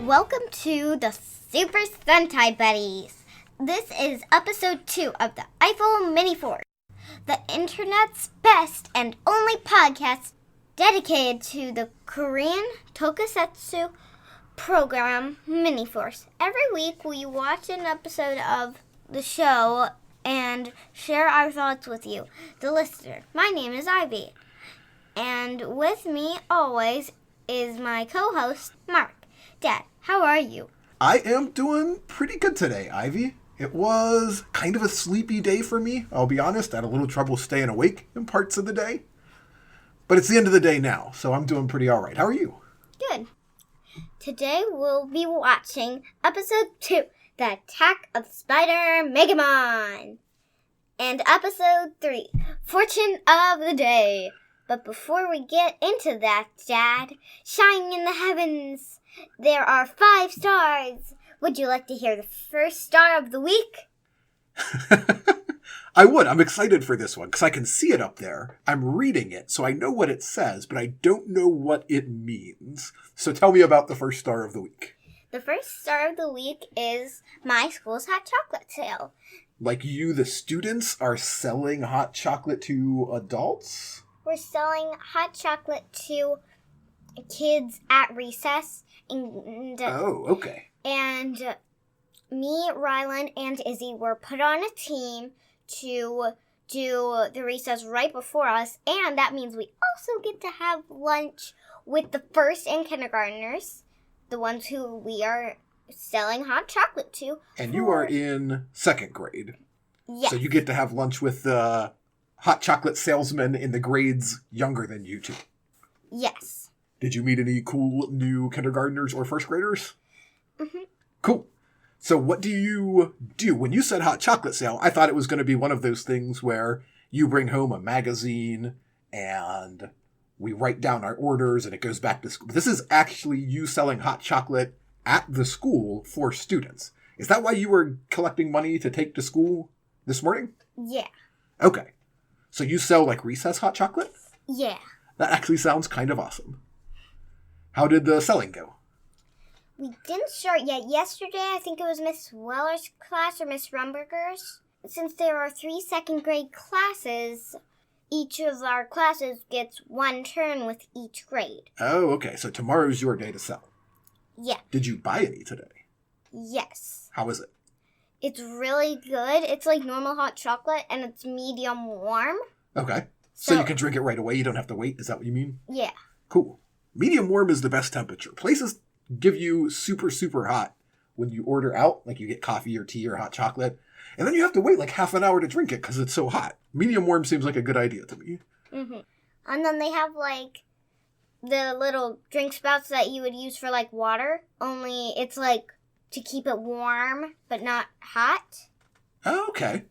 Welcome to the Super Sentai Buddies. This is episode 2 of the Eiffel Mini-Force, the internet's best and only podcast dedicated to the Korean tokusatsu program Mini-Force. Every week we watch an episode of the show and share our thoughts with you, the listener. My name is Ivy, and with me always is my co-host, Mark. Dad, how are you? I am doing pretty good today, Ivy. It was kind of a sleepy day for me, I'll be honest. I had a little trouble staying awake in parts of the day. But it's the end of the day now, so I'm doing pretty all right. How are you? Good. Today we'll be watching episode 2, The Attack of Spider Megamon. And episode 3, Fortune of the Day. But before we get into that, Dad, shining in the heavens, there are 5 stars. Would you like to hear the first star of the week? I would. I'm excited for this one because I can see it up there. I'm reading it, so I know what it says, but I don't know what it means. So tell me about the first star of the week. The first star of the week is my school's hot chocolate sale. Like you, the students, are selling hot chocolate to adults? We're selling hot chocolate to kids at recess. Oh, okay. And me, Rylan, and Izzy were put on a team to do the recess right before us. And that means we also get to have lunch with the first and kindergartners, the ones who we are selling hot chocolate to. And you are in 2nd grade. Yes. So you get to have lunch with the hot chocolate salesman in the grades younger than you two. Yes. Did you meet any cool new kindergartners or 1st graders? Mm-hmm. Cool. So what do you do? When you said hot chocolate sale, I thought it was going to be one of those things where you bring home a magazine and we write down our orders and it goes back to school. This is actually you selling hot chocolate at the school for students. Is that why you were collecting money to take to school this morning? Yeah. Okay. So you sell like recess hot chocolate? Yeah. That actually sounds kind of awesome. How did the selling go? We didn't start yet. Yesterday, I think it was Miss Weller's class or Miss Rumberger's. Since there are 3 2nd grade classes, each of our classes gets 1 turn with each grade. Oh, okay. So tomorrow's your day to sell. Yeah. Did you buy any today? Yes. How is it? It's really good. It's like normal hot chocolate, and it's medium warm. Okay. So you can drink it right away. You don't have to wait. Is that what you mean? Yeah. Cool. Medium warm is the best temperature. Places give you super, super hot when you order out. Like you get coffee or tea or hot chocolate. And then you have to wait like half an hour to drink it because it's so hot. Medium warm seems like a good idea to me. Mm-hmm. And then they have like the little drink spouts that you would use for like water. Only it's like to keep it warm but not hot. Oh, okay.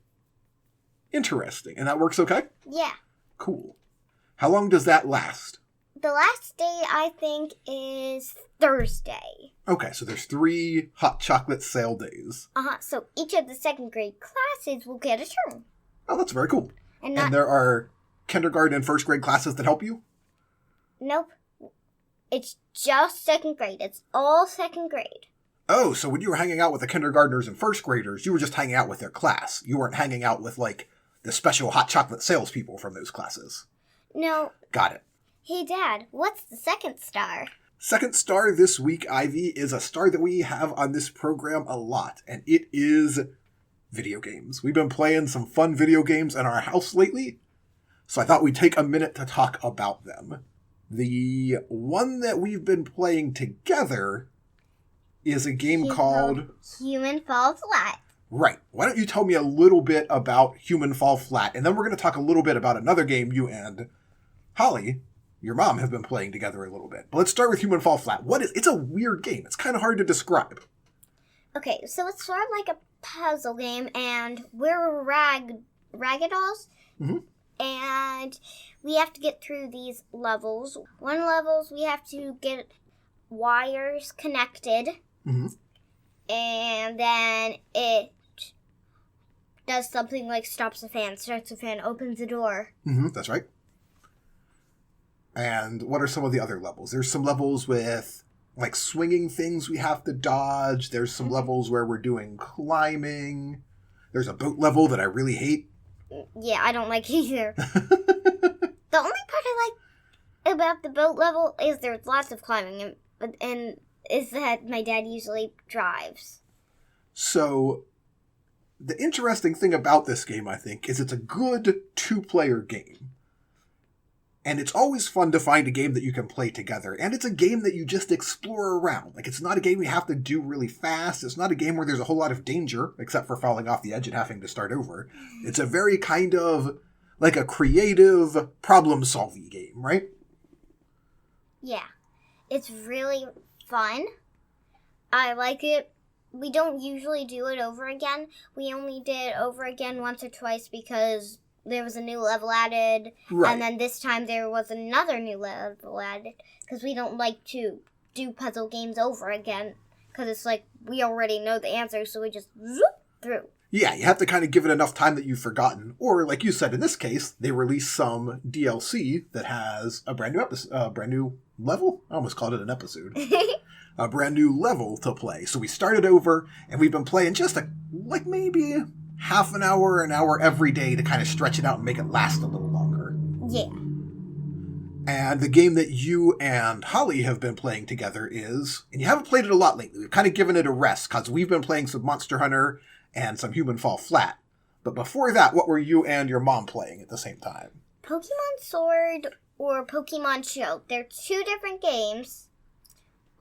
Interesting. And that works okay? Yeah. Cool. How long does that last? The last day, I think, is Thursday. Okay, so there's 3 hot chocolate sale days. So each of the 2nd grade classes will get a turn. Oh, that's very cool. And there are kindergarten and 1st grade classes that help you? Nope. It's just 2nd grade. It's all 2nd grade. Oh, so when you were hanging out with the kindergartners and 1st graders, you were just hanging out with their class. You weren't hanging out with, like, the special hot chocolate salespeople from those classes. No. Got it. Hey, Dad, what's the 2nd star? 2nd star this week, Ivy, is a star that we have on this program a lot, and it is video games. We've been playing some fun video games in our house lately, so I thought we'd take a minute to talk about them. The one that we've been playing together is a game called Human Fall Flat. Right. Why don't you tell me a little bit about Human Fall Flat, and then we're going to talk a little bit about another game you and Holly, your mom, have been playing together a little bit. But let's start with Human Fall Flat. It's a weird game. It's kind of hard to describe. Okay, so it's sort of like a puzzle game, and we're raggadolls. Mm-hmm. And we have to get through these levels. One levels we have to get wires connected. Mm-hmm. And then it does something like stops the fan, starts the fan, opens the door. Mm-hmm, that's right. And what are some of the other levels? There's some levels with like swinging things we have to dodge. There's some levels where we're doing climbing. There's a boat level that I really hate. Yeah, I don't like either. The only part I like about the boat level is there's lots of climbing, and is that my dad usually drives. So, the interesting thing about this game, I think, is it's a good two-player game. And it's always fun to find a game that you can play together. And it's a game that you just explore around. Like, it's not a game you have to do really fast. It's not a game where there's a whole lot of danger, except for falling off the edge and having to start over. It's a very kind of, like, a creative problem-solving game, right? Yeah. It's really fun. I like it. We don't usually do it over again. We only did it over again once or twice because there was a new level added. Right. And then this time there was another new level added because we don't like to do puzzle games over again because it's like we already know the answer, so we just zoop through. Yeah, you have to kind of give it enough time that you've forgotten. Or, like you said, in this case, they released some DLC that has a brand new level? I almost called it an episode. A brand new level to play. So we started over, and we've been playing just maybe half an hour every day to kind of stretch it out and make it last a little longer. Yeah. And the game that you and Holly have been playing together is, and you haven't played it a lot lately, we've kind of given it a rest, because we've been playing some Monster Hunter and some Human Fall Flat. But before that, what were you and your mom playing at the same time? Pokemon Sword or Pokemon Shield. They're two different games,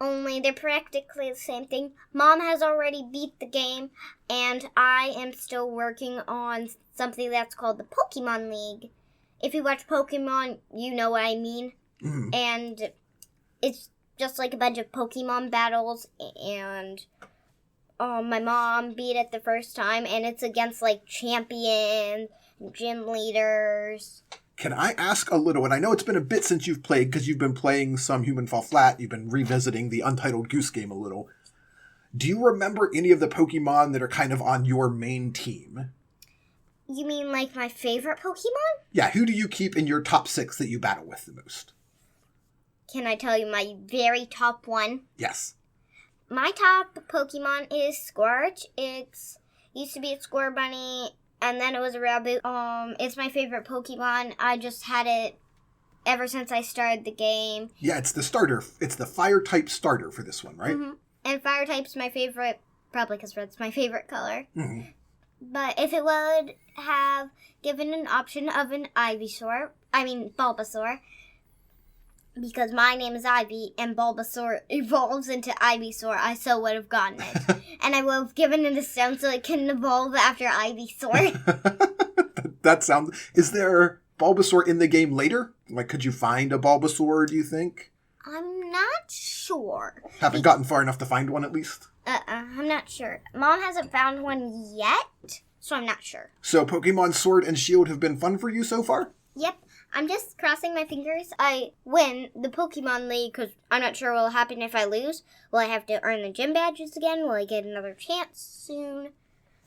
only they're practically the same thing. Mom has already beat the game, and I am still working on something that's called the Pokemon League. If you watch Pokemon, you know what I mean. Mm. And it's just like a bunch of Pokemon battles, and my mom beat it the first time, and it's against, like, champions, gym leaders. Can I ask a little, and I know it's been a bit since you've played, because you've been playing some Human Fall Flat, you've been revisiting the Untitled Goose Game a little. Do you remember any of the Pokemon that are kind of on your main team? You mean, like, my favorite Pokemon? Yeah, who do you keep in your top 6 that you battle with the most? Can I tell you my very top one? Yes. My top Pokemon is Squirch. It used to be a Scorbunny, and then it was a Raboot. It's my favorite Pokemon. I just had it ever since I started the game. Yeah, it's the starter. It's the Fire-type starter for this one, right? Mm-hmm. And Fire-type's my favorite, probably because red's my favorite color. Mm-hmm. But if it would have given an option of an Bulbasaur, because my name is Ivy, and Bulbasaur evolves into Ivysaur, I so would have gotten it. And I would have given it a stone so it can evolve after Ivysaur. That sounds... Is there Bulbasaur in the game later? Like, could you find a Bulbasaur, do you think? I'm not sure. Haven't gotten far enough to find one, at least? I'm not sure. Mom hasn't found one yet, so I'm not sure. So Pokemon Sword and Shield have been fun for you so far? Yep. I'm just crossing my fingers I win the Pokemon League, because I'm not sure what will happen if I lose. Will I have to earn the gym badges again? Will I get another chance soon?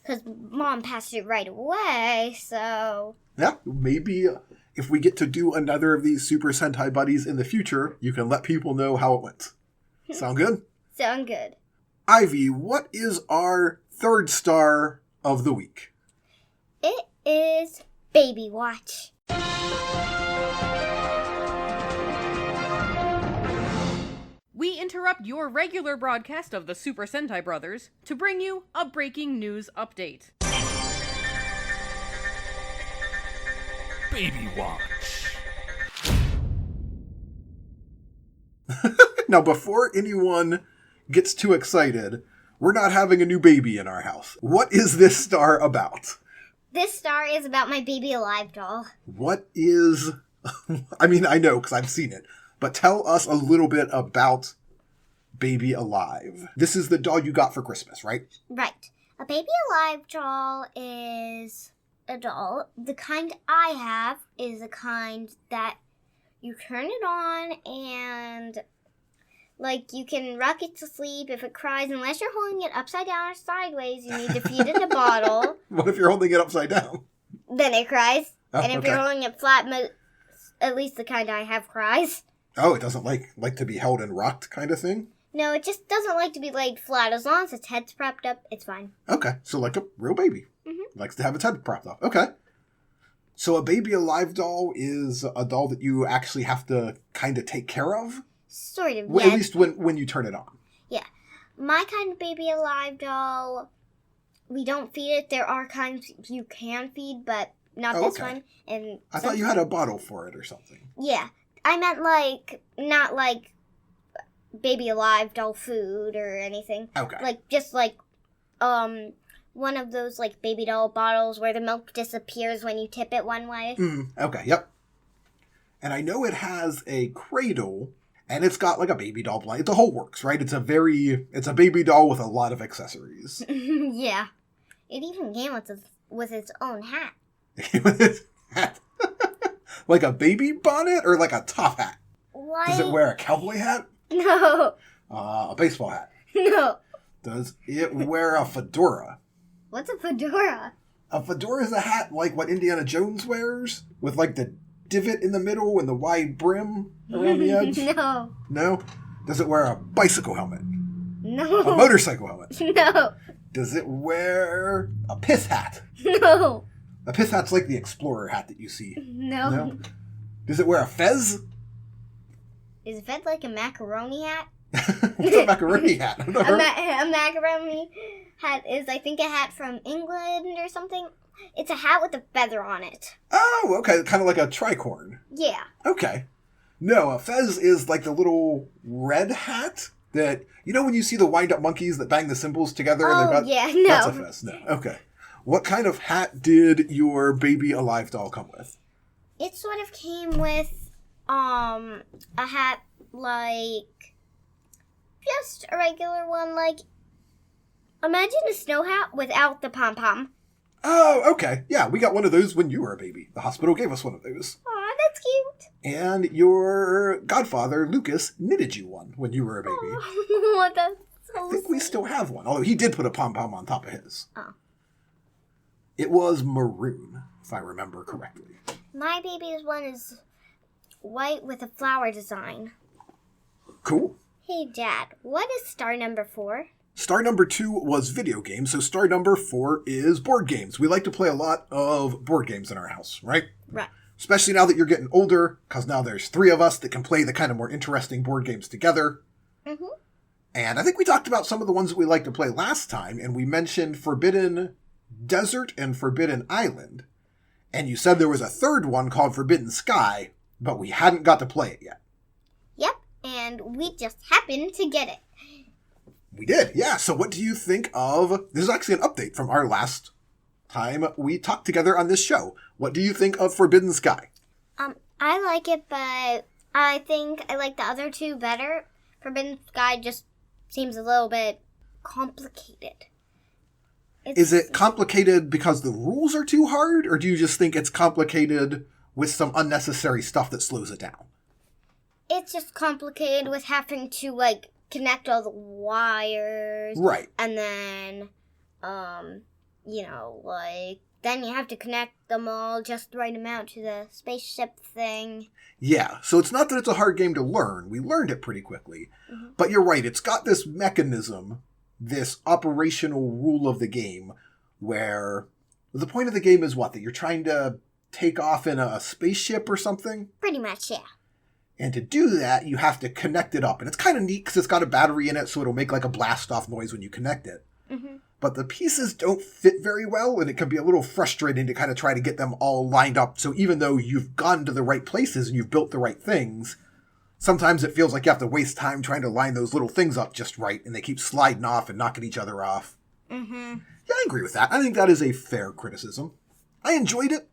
Because Mom passed it right away, so... Yeah, maybe if we get to do another of these Super Sentai Buddies in the future, you can let people know how it went. Sound good? Sound good. Ivy, what is our third star of the week? It is Baby Watch. We interrupt your regular broadcast of the Super Sentai Brothers to bring you a breaking news update. Baby Watch. Now, before anyone gets too excited, we're not having a new baby in our house. What is this star about? This star is about my Baby Alive doll. What is... I mean, I know because I've seen it. But tell us a little bit about Baby Alive. This is the doll you got for Christmas, right? Right. A Baby Alive doll is a doll. The kind I have is a kind that you turn it on and... like, you can rock it to sleep if it cries. Unless you're holding it upside down or sideways, you need to feed it a bottle. What if you're holding it upside down? Then it cries. Oh, and if you're holding it flat, at least the kind I have cries. Oh, it doesn't like to be held and rocked kind of thing? No, it just doesn't like to be laid flat. As long as its head's propped up, it's fine. Okay, so like a real baby. Mm-hmm. Likes to have its head propped up. Okay. So a baby alive doll is a doll that you actually have to kind of take care of? Sort of, Well, yeah. at least when you turn it on. Yeah. My kind of baby alive doll, we don't feed it. There are kinds you can feed, but not this okay. one. And I thought you had a bottle for it or something. Yeah. I meant not like baby alive doll food or anything. Okay. Just one of those baby doll bottles where the milk disappears when you tip it one way. Okay, yep. And I know it has a cradle, and it's got a baby doll blanket. The whole works, right? It's a baby doll with a lot of accessories. Yeah. It even came with its own hat. With its hat. Like a baby bonnet or like a top hat? Does it wear a cowboy hat? No. A baseball hat? No. Does it wear a fedora? What's a fedora? A fedora is a hat like what Indiana Jones wears, with the divot in the middle and the wide brim around the edge? No. No? Does it wear a bicycle helmet? No. A motorcycle helmet? No. Does it wear a pith hat? No. A pith hat's like the explorer hat that you see. No. No? Does it wear a fez? Is a fed like a macaroni hat? What's a macaroni hat? I've never heard- A macaroni hat is, I think, a hat from England or something. It's a hat with a feather on it. Oh, okay. Kind of like a tricorn. Yeah. Okay. No, a fez is like the little red hat that, when you see the wind-up monkeys that bang the cymbals together? Oh, and they've got, yeah, no. That's a fez. No, okay. What kind of hat did your baby alive doll come with? It sort of came with, a hat just a regular one, imagine a snow hat without the pom-pom. Oh, okay. Yeah, we got one of those when you were a baby. The hospital gave us one of those. Aw, that's cute. And your godfather, Lucas, knitted you one when you were a baby. Oh, that's so I think we sweet. still have one, although he did put a pom-pom on top of his. Oh. It was maroon, if I remember correctly. My baby's one is white with a flower design. Cool. Hey, Dad, what is star number 4? Star number 2 was video games, so star number 4 is board games. We like to play a lot of board games in our house, right? Right. Especially now that you're getting older, because now there's 3 of us that can play the kind of more interesting board games together. Mm-hmm. And I think we talked about some of the ones that we like to play last time, and we mentioned Forbidden Desert and Forbidden Island. And you said there was a third one called Forbidden Sky, but we hadn't got to play it yet. Yep, and we just happened to get it. We did, yeah. So what do you think of... This is actually an update from our last time we talked together on this show. What do you think of Forbidden Sky? I like it, but I think I like the other 2 better. Forbidden Sky just seems a little bit complicated. Is it complicated because the rules are too hard, or do you just think it's complicated with some unnecessary stuff that slows it down? It's just complicated with having to, connect all the wires. Right. And then, then you have to connect them all just the right amount to the spaceship thing. Yeah, so it's not that it's a hard game to learn. We learned it pretty quickly. Mm-hmm. But you're right, it's got this mechanism, this operational rule of the game, where the point of the game is what? That you're trying to take off in a spaceship or something? Pretty much, yeah. And to do that, you have to connect it up. And it's kind of neat because it's got a battery in it, so it'll make a blast-off noise when you connect it. Mm-hmm. But the pieces don't fit very well, and it can be a little frustrating to kind of try to get them all lined up. So even though you've gone to the right places and you've built the right things, sometimes it feels like you have to waste time trying to line those little things up just right, and they keep sliding off and knocking each other off. Mm-hmm. Yeah, I agree with that. I think that is a fair criticism. I enjoyed it.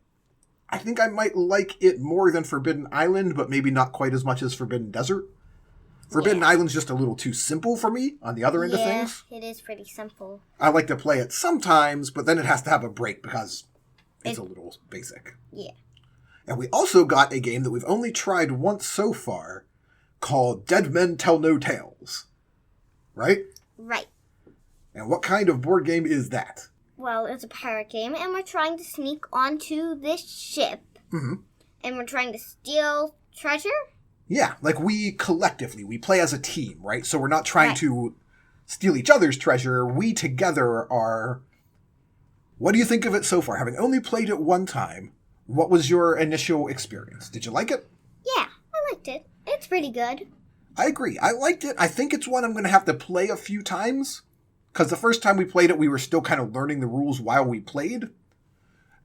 I think I might like it more than Forbidden Island, but maybe not quite as much as Forbidden Desert. Forbidden Island's just a little too simple for me on the other end of things. Yeah, it is pretty simple. I like to play it sometimes, but then it has to have a break because it's a little basic. Yeah. And we also got a game that we've only tried once so far called Dead Men Tell No Tales. Right? Right. And what kind of board game is that? Well, it's a pirate game, and we're trying to sneak onto this ship. Mm-hmm. And we're trying to steal treasure? Yeah, like we collectively, we play as a team, right? So we're not trying Right. to steal each other's treasure. We together are... What do you think of it so far? Having only played it one time, what was your initial experience? Did you like it? Yeah, I liked it. It's pretty good. I agree. I liked it. I think it's one I'm going to have to play a few times. Because the first time we played it, we were still kind of learning the rules while we played.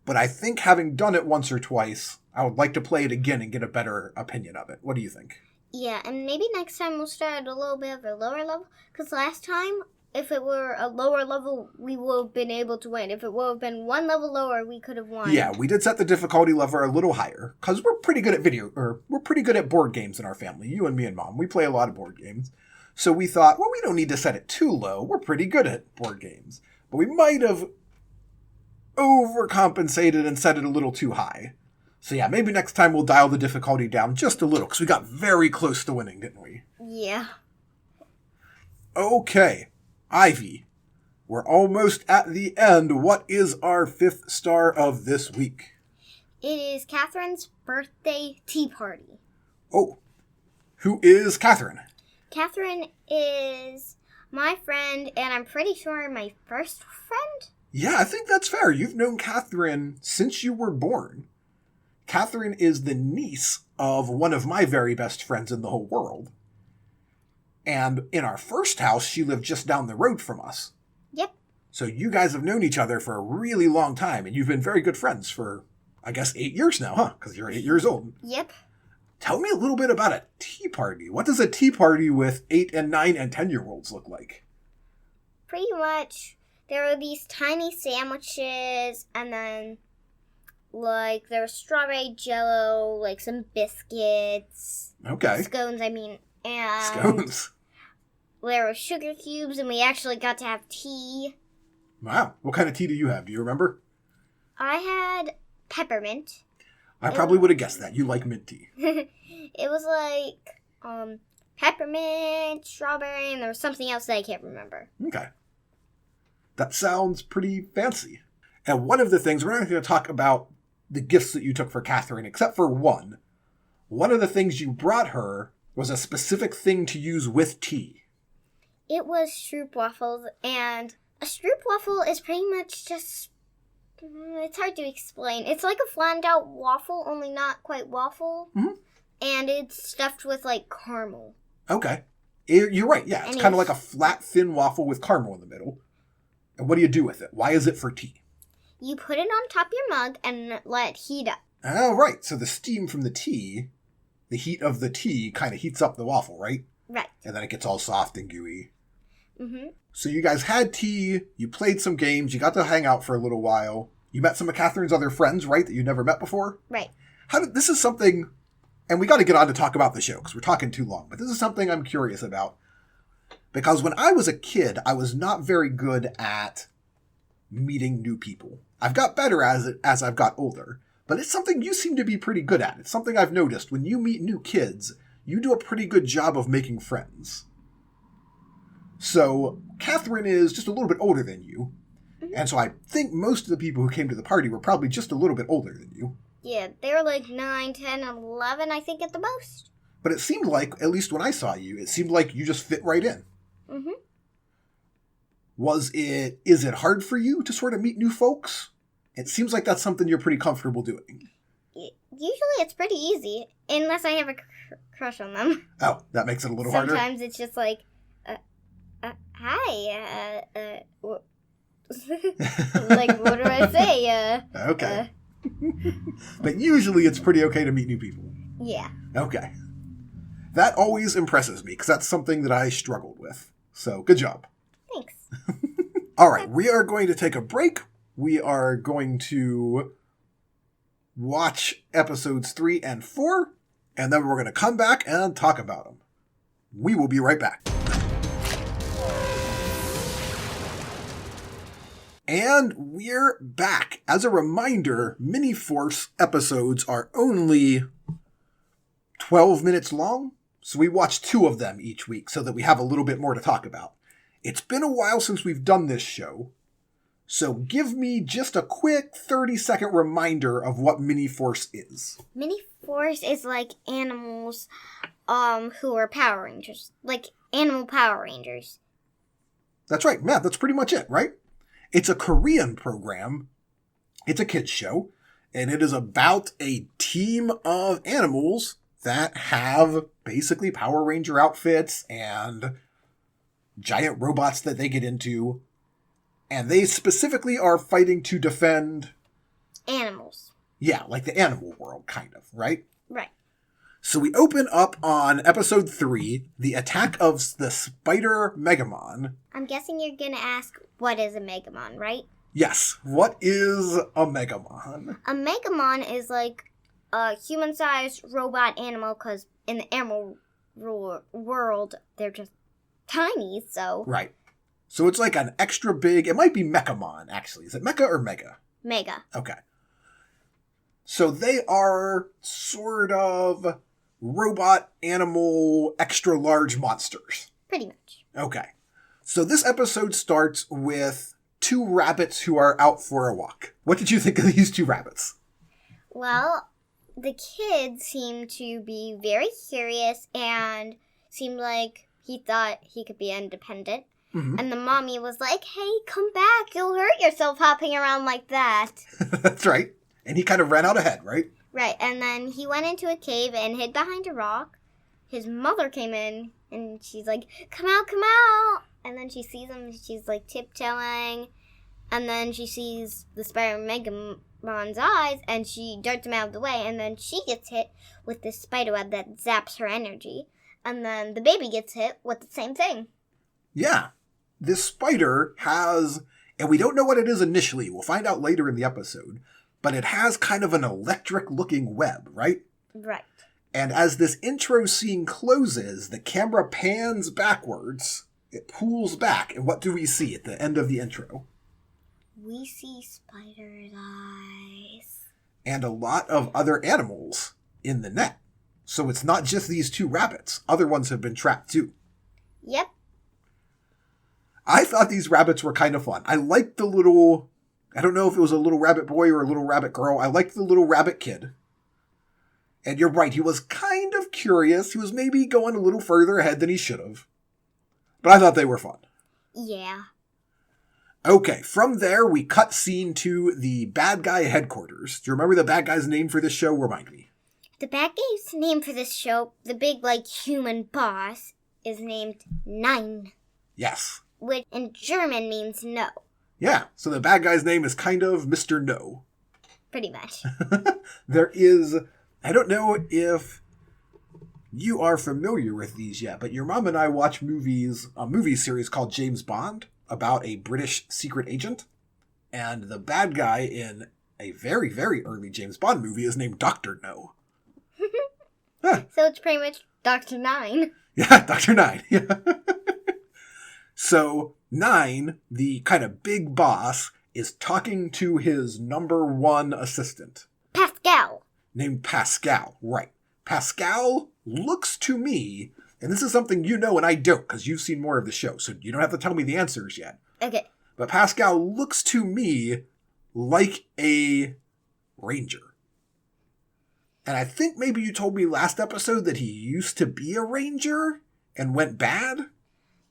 But I think having done it once or twice, I would like to play it again and get a better opinion of it. What do you think? Yeah, and maybe next time we'll start at a little bit of a lower level. Because last time, if it were a lower level, we would have been able to win. If it would have been one level lower, we could have won. Yeah, we did set the difficulty level a little higher. Because we're pretty good at we're pretty good at board games in our family. You and me and Mom, we play a lot of board games. So we thought, well, we don't need to set it too low. We're pretty good at board games. But we might have overcompensated and set it a little too high. So yeah, maybe next time we'll dial the difficulty down just a little, because we got very close to winning, didn't we? Yeah. Okay, Ivy, we're almost at the end. What is our 5th star of this week? It is Catherine's birthday tea party. Oh, who is Catherine? Catherine is my friend, and I'm pretty sure my first friend? Yeah, I think that's fair. You've known Catherine since you were born. Catherine is the niece of one of my very best friends in the whole world. And in our first house, she lived just down the road from us. Yep. So you guys have known each other for a really long time, and you've been very good friends for, I guess, 8 years now, huh? Because you're 8 years old. Yep. Tell me a little bit about a tea party. What does a tea party with 8 and 9 and 10-year-olds look like? Pretty much, there were these tiny sandwiches, and then, like, there was strawberry jello, like some biscuits. Okay. Scones, I mean. And Scones. there were sugar cubes, and we actually got to have tea. Wow. What kind of tea do you have? Do you remember? I had peppermint. I probably would have guessed that. You like mint tea. It was like peppermint, strawberry, and there was something else that I can't remember. Okay. That sounds pretty fancy. And one of the things, we're not going to talk about the gifts that you took for Catherine, except for one. One of the things you brought her was a specific thing to use with tea. It was stroop waffles, and a stroop waffle is pretty much just... It's hard to explain. It's like a flattened out waffle, only not quite waffle. Mm-hmm. And it's stuffed with, like, caramel. Okay. You're right, yeah. It's kind of like a flat, thin waffle with caramel in the middle. And what do you do with it? Why is it for tea? You put it on top of your mug and let it heat up. Oh, right. So the steam from the tea, the heat of the tea kind of heats up the waffle, right? Right. And then it gets all soft and gooey. Mm-hmm. So you guys had tea, you played some games, you got to hang out for a little while. You met some of Catherine's other friends, right, that you never met before? Right. This is something, and we got to get on to talk about the show, because we're talking too long, but this is something I'm curious about. Because when I was a kid, I was not very good at meeting new people. I've got better as I've got older, but it's something you seem to be pretty good at. It's something I've noticed. When you meet new kids, you do a pretty good job of making friends. So, Catherine is just a little bit older than you. Mm-hmm. And so I think most of the people who came to the party were probably just a little bit older than you. Yeah, they were like 9, 10, 11, I think, at the most. But it seemed like, at least when I saw you, it seemed like you just fit right in. Mm-hmm. Is it hard for you to sort of meet new folks? It seems like that's something you're pretty comfortable doing. Usually it's pretty easy, unless I have a crush on them. Oh, that makes it a little harder? Sometimes it's just like, hi, like, what do I say? Okay. But usually it's pretty okay to meet new people. Yeah. Okay. That always impresses me, because that's something that I struggled with. So, good job. Thanks. All right, we are going to take a break. We are going to watch episodes 3 and 4, and then we're going to come back and talk about them. We will be right back. And we're back. As a reminder, Mini Force episodes are only 12 minutes long, so we watch 2 of them each week so that we have a little bit more to talk about. It's been a while since we've done this show, so give me just a quick 30-second reminder of what Mini Force is. Mini Force is like animals who are Power Rangers, like animal Power Rangers. That's right. Yeah, that's pretty much it, right? It's a Korean program. It's a kids show, and it is about a team of animals that have basically Power Ranger outfits and giant robots that they get into. And they specifically are fighting to defend Animals. Yeah, like the animal world, kind of, right? Right. So we open up on episode 3, the attack of the Spider Megamon. I'm guessing you're going to ask, what is a Megamon, right? Yes. What is a Megamon? A Megamon is like a human-sized robot animal, because in the animal world, they're just tiny, so... Right. So it's like an extra big... It might be Mechamon, actually. Is it Mecha or Mega? Mega. Okay. So they are sort of robot, animal, extra large monsters. Pretty much. Okay. So this episode starts with 2 rabbits who are out for a walk. What did you think of these 2 rabbits? Well, the kid seemed to be very curious and seemed like he thought he could be independent. Mm-hmm. And the mommy was like, hey, come back. You'll hurt yourself hopping around like that. That's right. And he kind of ran out ahead, right? Right. And then he went into a cave and hid behind a rock. His mother came in and she's like, come out, come out. And then she sees him. She's like tiptoeing. And then she sees the Spider Megamon's eyes and she darts him out of the way. And then she gets hit with this spider web that zaps her energy. And then the baby gets hit with the same thing. Yeah. This spider has, and we don't know what it is initially. We'll find out later in the episode. But it has kind of an electric-looking web, right? Right. And as this intro scene closes, the camera pans backwards. It pulls back. And what do we see at the end of the intro? We see spider's eyes. And a lot of other animals in the net. So it's not just these 2 rabbits. Other ones have been trapped too. Yep. I thought these rabbits were kind of fun. I liked the little... I don't know if it was a little rabbit boy or a little rabbit girl. I liked the little rabbit kid. And you're right, he was kind of curious. He was maybe going a little further ahead than he should have. But I thought they were fun. Yeah. Okay, from there, we cut scene to the bad guy headquarters. Do you remember the bad guy's name for this show? Remind me. The bad guy's name for this show, the big, human boss, is named Nine. Yes. Which in German means no. Yeah, so the bad guy's name is kind of Mr. No. Pretty much. There is, I don't know if you are familiar with these yet, but your mom and I watch movies, a movie series called James Bond, about a British secret agent. And the bad guy in a very, very early James Bond movie is named Dr. No. Huh. So it's pretty much Dr. Nine. Yeah, Dr. Nine. Yeah. So, Nine, the kind of big boss, is talking to his number 1 assistant. Pascal. Named Pascal, right. Pascal looks to me, and this is something you know and I don't, because you've seen more of the show, so you don't have to tell me the answers yet. Okay. But Pascal looks to me like a ranger. And I think maybe you told me last episode that he used to be a ranger and went bad?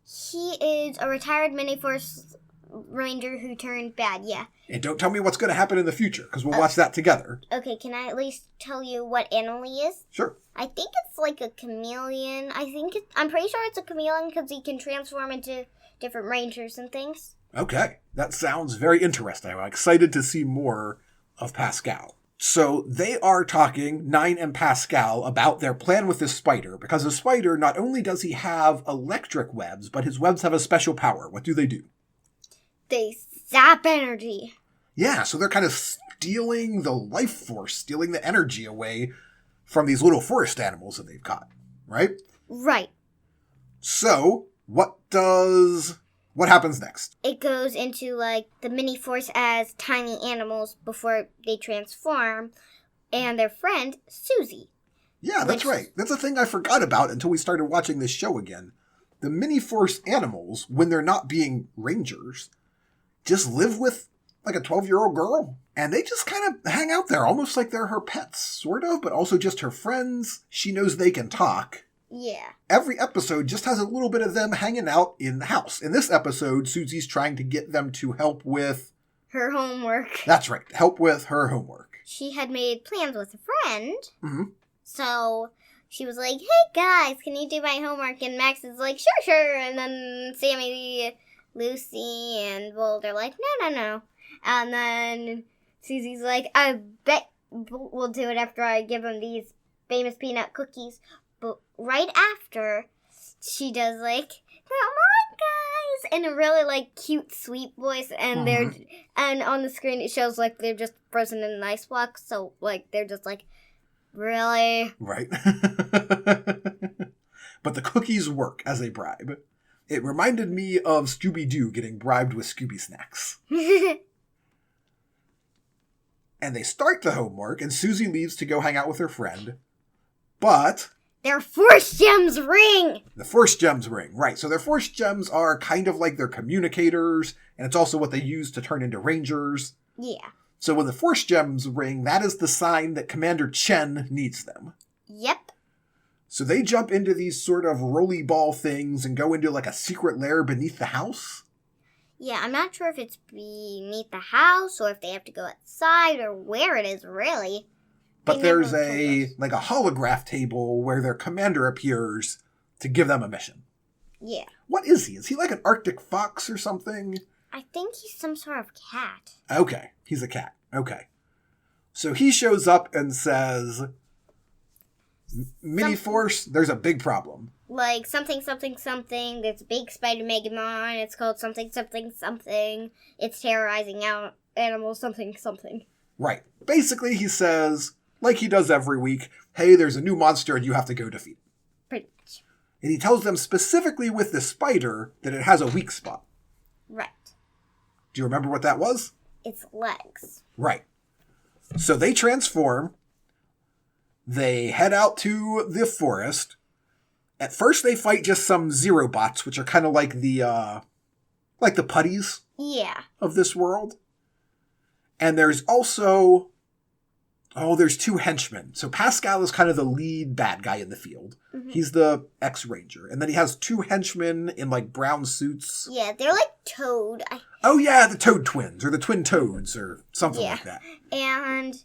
He is a retired Mini-Force Ranger who turned bad, yeah. And don't tell me what's going to happen in the future, because we'll watch that together. Okay, can I at least tell you what animal he is? Sure. I think it's like a chameleon. I'm pretty sure it's a chameleon because he can transform into different rangers and things. Okay, that sounds very interesting. I'm excited to see more of Pascal. So they are talking, Nine and Pascal, about their plan with this spider, because the spider, not only does he have electric webs, but his webs have a special power. What do? They zap energy. Yeah, so they're kind of stealing the life force, stealing the energy away from these little forest animals that they've caught, right? Right. So, what happens next? It goes into, the Mini-Force as tiny animals before they transform, and their friend, Susie. Yeah, that's right. That's a thing I forgot about until we started watching this show again. The Mini-Force animals, when they're not being rangers, just live with, a 12-year-old girl. And they just kind of hang out there, almost like they're her pets, sort of, but also just her friends. She knows they can talk. Yeah. Every episode just has a little bit of them hanging out in the house. In this episode, Susie's trying to get them to help with... her homework. That's right. Help with her homework. She had made plans with a friend. Mm-hmm. So she was like, hey guys, can you do my homework? And Max is like, sure. And then Sammy, Lucy, and Bold are like, no. And then Susie's like, I bet we'll do it after I give them these famous peanut cookies. But right after, she does like, come on guys, in a really like cute, sweet voice. And and on the screen it shows like they're just frozen in an ice block. So like they're just like, really? Right. But the cookies work as a bribe. It reminded me of Scooby-Doo getting bribed with Scooby snacks. And they start the homework, and Susie leaves to go hang out with her friend. But... their force gems ring! The force gems ring, right. So their force gems are kind of like their communicators, and it's also what they use to turn into rangers. Yeah. So when the force gems ring, that is the sign that Commander Chen needs them. Yep. So they jump into these sort of rolly ball things and go into like a secret lair beneath the house. Yeah, I'm not sure if it's beneath the house or if they have to go outside or where it is, really. But there's a holograph table where their commander appears to give them a mission. Yeah. What is he? Is he like an Arctic fox or something? I think he's some sort of cat. Okay, he's a cat. Okay. So he shows up and says, Mini-Force, there's a big problem. Like something. There's a big spider Megamon. It's called something. It's terrorizing out animals something. Right. Basically, he says, like he does every week, hey, there's a new monster and you have to go defeat it. Pretty much. And he tells them specifically with the spider that it has a weak spot. Right. Do you remember what that was? Its legs. Right. So they transform. They head out to the forest. At first, they fight just some Zero bots, which are kind of like the putties of this world. And there's also... there's two henchmen. So Pascal is kind of the lead bad guy in the field. Mm-hmm. He's the ex-ranger. And then he has two henchmen in, like, brown suits. Yeah, they're like Toad. Oh, yeah, the Toad Twins, or the Twin Toads, or something like that. And...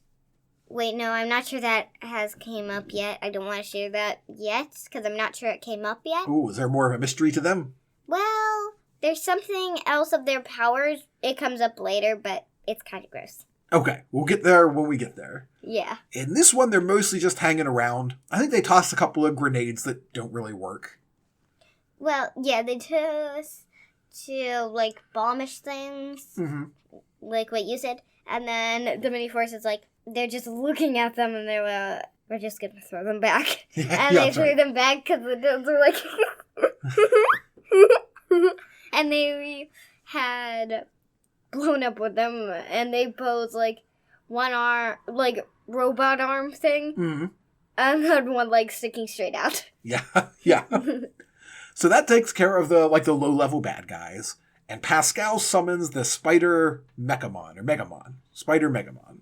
wait, no, I'm not sure that has came up yet. I don't want to share that yet, because I'm not sure it came up yet. Ooh, is there more of a mystery to them? Well, there's something else of their powers. It comes up later, but it's kind of gross. Okay, we'll get there when we get there. Yeah. In this one, they're mostly just hanging around. I think they toss a couple of grenades that don't really work. Well, yeah, they toss to, like, bombish things, like what you said. And then the Mini-Force is like, they're just looking at them and they're we're just going to throw them back. And they threw them back because the dudes were like... and they had blown up with them and they posed like one arm, like robot arm thing. Mm-hmm. And then one leg sticking straight out. Yeah. So that takes care of the low-level bad guys. And Pascal summons the Spider Megamon, or Megamon. Spider Megamon.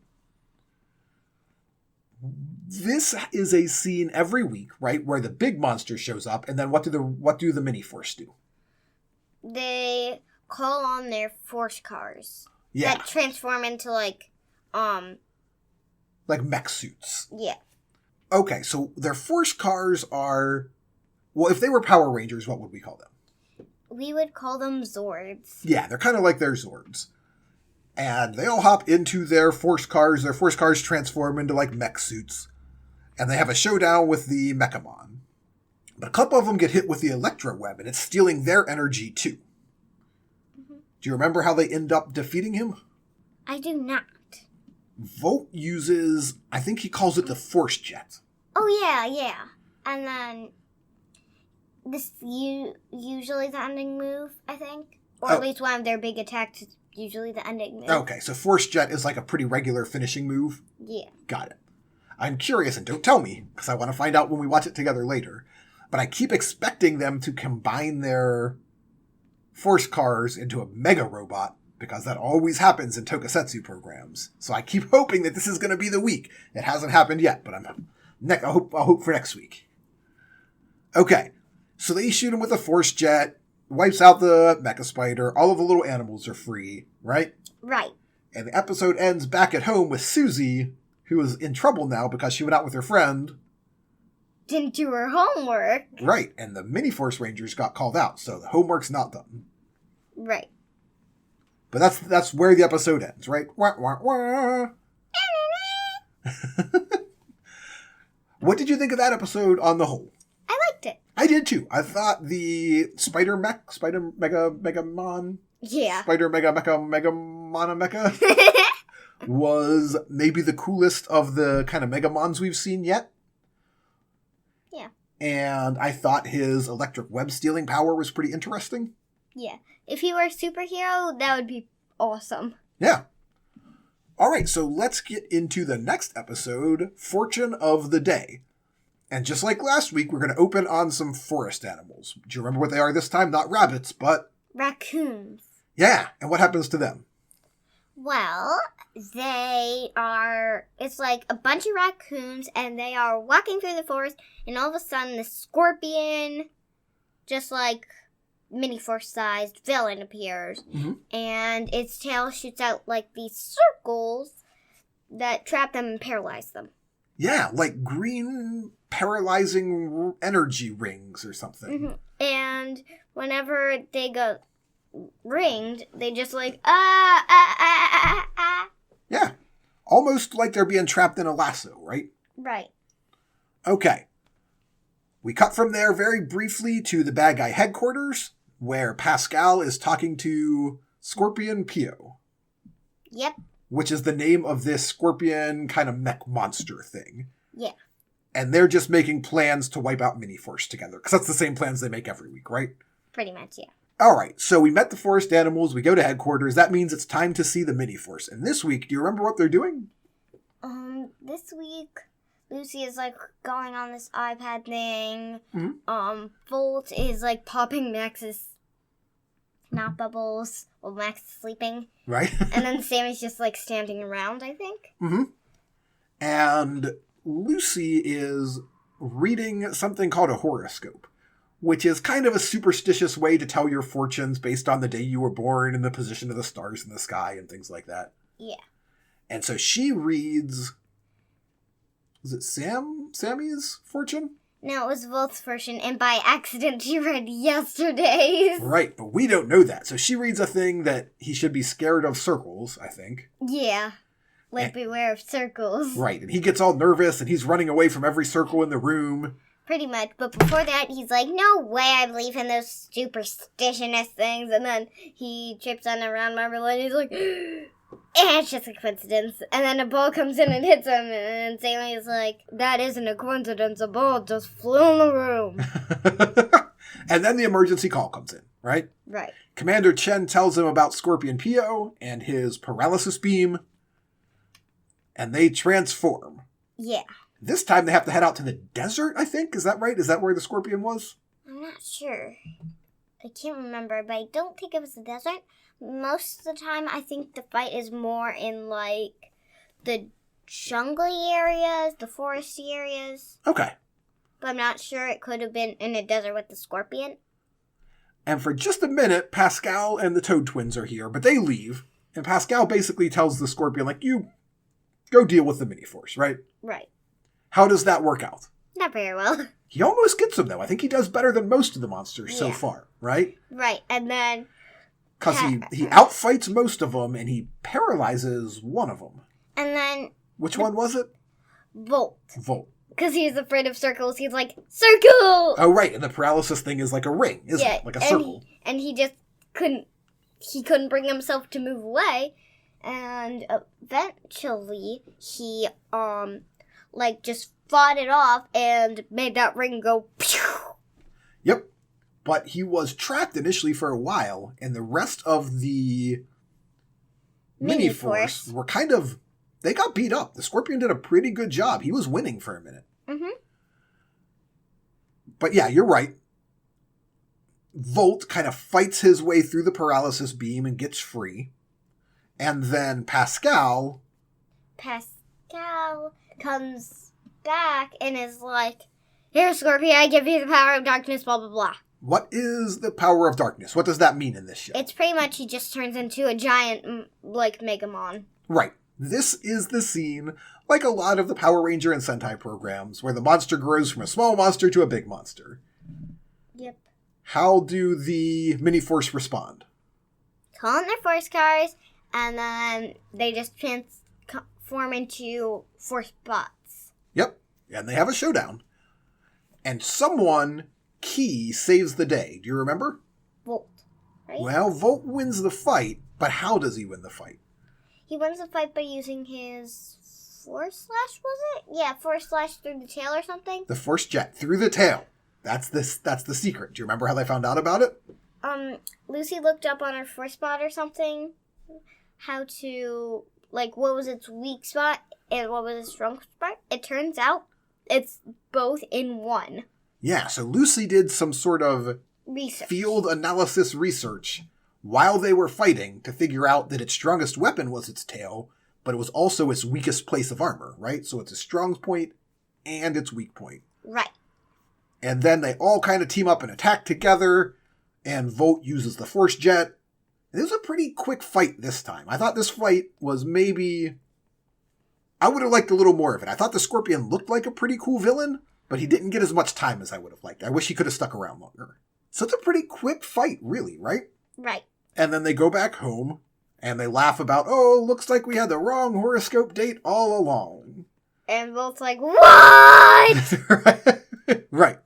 This is a scene every week, right, where the big monster shows up, and then what do the Mini-Force do? They call on their force cars. Yeah. That transform into like mech suits. Yeah. Okay, so their force cars are... well, if they were Power Rangers, what would we call them? We would call them Zords. Yeah, they're kind of like their Zords. And they all hop into their force cars. Their force cars transform into, like, mech suits. And they have a showdown with the Mechamon. But a couple of them get hit with the Electro Web, and it's stealing their energy, too. Mm-hmm. Do you remember how they end up defeating him? I do not. Volt uses, I think he calls it the Force Jet. Oh, yeah. And then... this usually the ending move, I think. Or at least one of their big attacks is usually the ending move. Okay, so Force Jet is like a pretty regular finishing move? Yeah. Got it. I'm curious, and don't tell me, because I want to find out when we watch it together later. But I keep expecting them to combine their force cars into a mega robot, because that always happens in tokusatsu programs. So I keep hoping that this is going to be the week. It hasn't happened yet, but I'll hope for next week. Okay, so they shoot him with a force jet, wipes out the mecha spider, all of the little animals are free, right? Right. And the episode ends back at home with Susie, who is in trouble now because she went out with her friend. Didn't do her homework. Right, and the Mini-Force Rangers got called out, so the homework's not done. Right. But that's where the episode ends, right? Wah, wah, wah. What did you think of that episode on the whole? I liked it. I did too. I thought the Spider Mega Megamon, Yeah. Spider Mega Megamona Mecha was maybe the coolest of the kind of Megamons we've seen yet. Yeah. And I thought his electric web stealing power was pretty interesting. Yeah. If he were a superhero, that would be awesome. Yeah. All right, so let's get into the next episode, Fortune of the Day. And just like last week, we're going to open on some forest animals. Do you remember what they are this time? Not rabbits, but... Raccoons. Yeah, and what happens to them? Well, it's like a bunch of raccoons, and they are walking through the forest, and all of a sudden the scorpion, just like Mini-Force-sized villain appears, and its tail shoots out like these circles that trap them and paralyze them. Yeah, like green paralyzing energy rings or something. Mm-hmm. And whenever they go ringed, they just like, Yeah, almost like they're being trapped in a lasso, right? Right. Okay. We cut from there very briefly to the bad guy headquarters, where Pascal is talking to Scorpion Pio. Yep. Which is the name of this scorpion kind of mech monster thing. Yeah. And they're just making plans to wipe out Mini-Force together, because that's the same plans they make every week, right? Pretty much, yeah. All right, so we met the forest animals, we go to headquarters, that means it's time to see the Mini-Force. And this week, do you remember what they're doing? This week, Lucy is like going on this iPad thing. Mm-hmm. Volt is like popping Max's snot bubbles while Max is sleeping. Right. And then Sammy's just like standing around, I think. Mm-hmm. And Lucy is reading something called a horoscope, which is kind of a superstitious way to tell your fortunes based on the day you were born and the position of the stars in the sky and things like that. Yeah. And so she reads... Was it Sammy's fortune? No, it was Volt's fortune, and by accident she read yesterday's. Right, but we don't know that. So she reads a thing that he should be scared of circles, I think. Yeah. Like, beware of circles. Right, and he gets all nervous and he's running away from every circle in the room. Pretty much, but before that, he's like, no way I believe in those superstitionist things, and then he trips on a round marble and he's like, it's just a coincidence. And then a ball comes in and hits him, and Sammy's like, that isn't a coincidence, a ball just flew in the room. And then the emergency call comes in, right? Right. Commander Chen tells him about Scorpion Pio and his paralysis beam, and they transform. Yeah. This time they have to head out to the desert, I think. Is that right? Is that where the scorpion was? I'm not sure. I can't remember, but I don't think it was the desert. Most of the time, I think the fight is more in, like, the jungly areas, the foresty areas. Okay. But I'm not sure. It could have been in a desert with the scorpion. And for just a minute, Pascal and the Toad Twins are here, but they leave. And Pascal basically tells the scorpion, like, you go deal with the Mini-Force, right? Right. How does that work out? Not very well. He almost gets him, though. I think he does better than most of the monsters so far, right? Right, and then... Because he outfights most of them, and he paralyzes one of them. And then... Which one was it? Volt. Volt. Because he's afraid of circles. He's like, circle! Oh, right, and the paralysis thing is like a ring, isn't it? Like a circle. And he just couldn't... He couldn't bring himself to move away. And eventually, he, just fought it off and made that ring go pew! Yep. But he was trapped initially for a while, and the rest of the Mini-Force were kind of... They got beat up. The Scorpion did a pretty good job. He was winning for a minute. Mm-hmm. But yeah, you're right. Volt kind of fights his way through the paralysis beam and gets free. And then Pascal comes back and is like, Here, Scorpion, I give you the power of darkness, blah, blah, blah. What is the power of darkness? What does that mean in this show? It's pretty much he just turns into a giant, like, Megamon. Right. This is the scene, like a lot of the Power Ranger and Sentai programs, where the monster grows from a small monster to a big monster. Yep. How do the Mini-Force respond? Call in their force cars, and then they just transform into force bots. Yep. And they have a showdown. And someone key saves the day. Do you remember? Volt, right? Well, Volt wins the fight, but how does he win the fight? He wins the fight by using his Force Slash, was it? Yeah, Force Slash through the tail or something. The Force Jet through the tail. That's the secret. Do you remember how they found out about it? Lucy looked up on her Force Bot or something how to, like, what was its weak spot and what was its strong spot. It turns out it's both in one. Yeah, so Lucy did some sort of field analysis research while they were fighting to figure out that its strongest weapon was its tail, but it was also its weakest place of armor, right? So it's a strong point and its weak point. Right. And then they all kind of team up and attack together, and Volt uses the Force Jet. And it was a pretty quick fight this time. I thought this fight was maybe... I would have liked a little more of it. I thought the Scorpion looked like a pretty cool villain, but he didn't get as much time as I would have liked. I wish he could have stuck around longer. So it's a pretty quick fight, really, right? Right. And then they go back home, and they laugh about, oh, looks like we had the wrong horoscope date all along. And Volt's like, what? Right.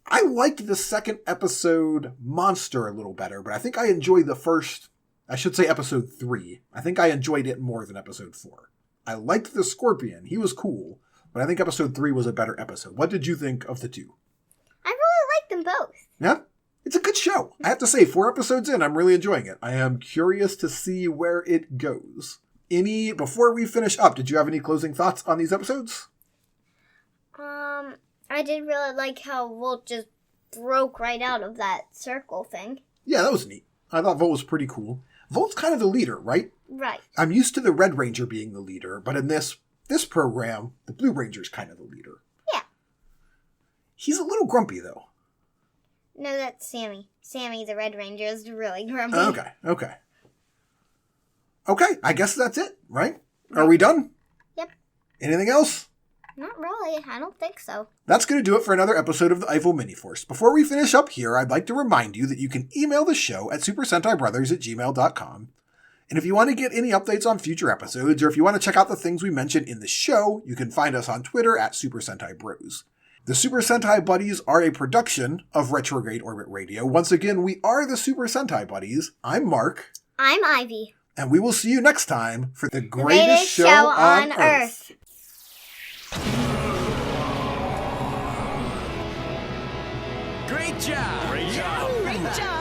I liked the second episode, Monster, a little better, but I think I enjoyed the first, I should say episode 3. I think I enjoyed it more than episode 4. I liked the Scorpion. He was cool, but I think episode 3 was a better episode. What did you think of the two? I really liked them both. Yeah? It's a good show. I have to say, 4 episodes in, I'm really enjoying it. I am curious to see where it goes. Before we finish up, did you have any closing thoughts on these episodes? I did really like how Volt just broke right out of that circle thing. Yeah, that was neat. I thought Volt was pretty cool. Volt's kind of the leader, right? Right. I'm used to the Red Ranger being the leader, but in this program, the Blue Ranger's kind of the leader. Yeah. He's a little grumpy, though. No, that's Sammy. Sammy, the Red Ranger, is really grumpy. Okay, I guess that's it, right? Are we done? Yep. Anything else? Not really. I don't think so. That's going to do it for another episode of the Eiffel Mini-Force. Before we finish up here, I'd like to remind you that you can email the show at supersentaibrothers@gmail.com. And if you want to get any updates on future episodes, or if you want to check out the things we mentioned in the show, you can find us on Twitter at Super Sentai Bros. The Super Sentai Buddies are a production of Retrograde Orbit Radio. Once again, we are the Super Sentai Buddies. I'm Mark. I'm Ivy. And we will see you next time for the greatest show on Earth. Great job! Great job! Great job!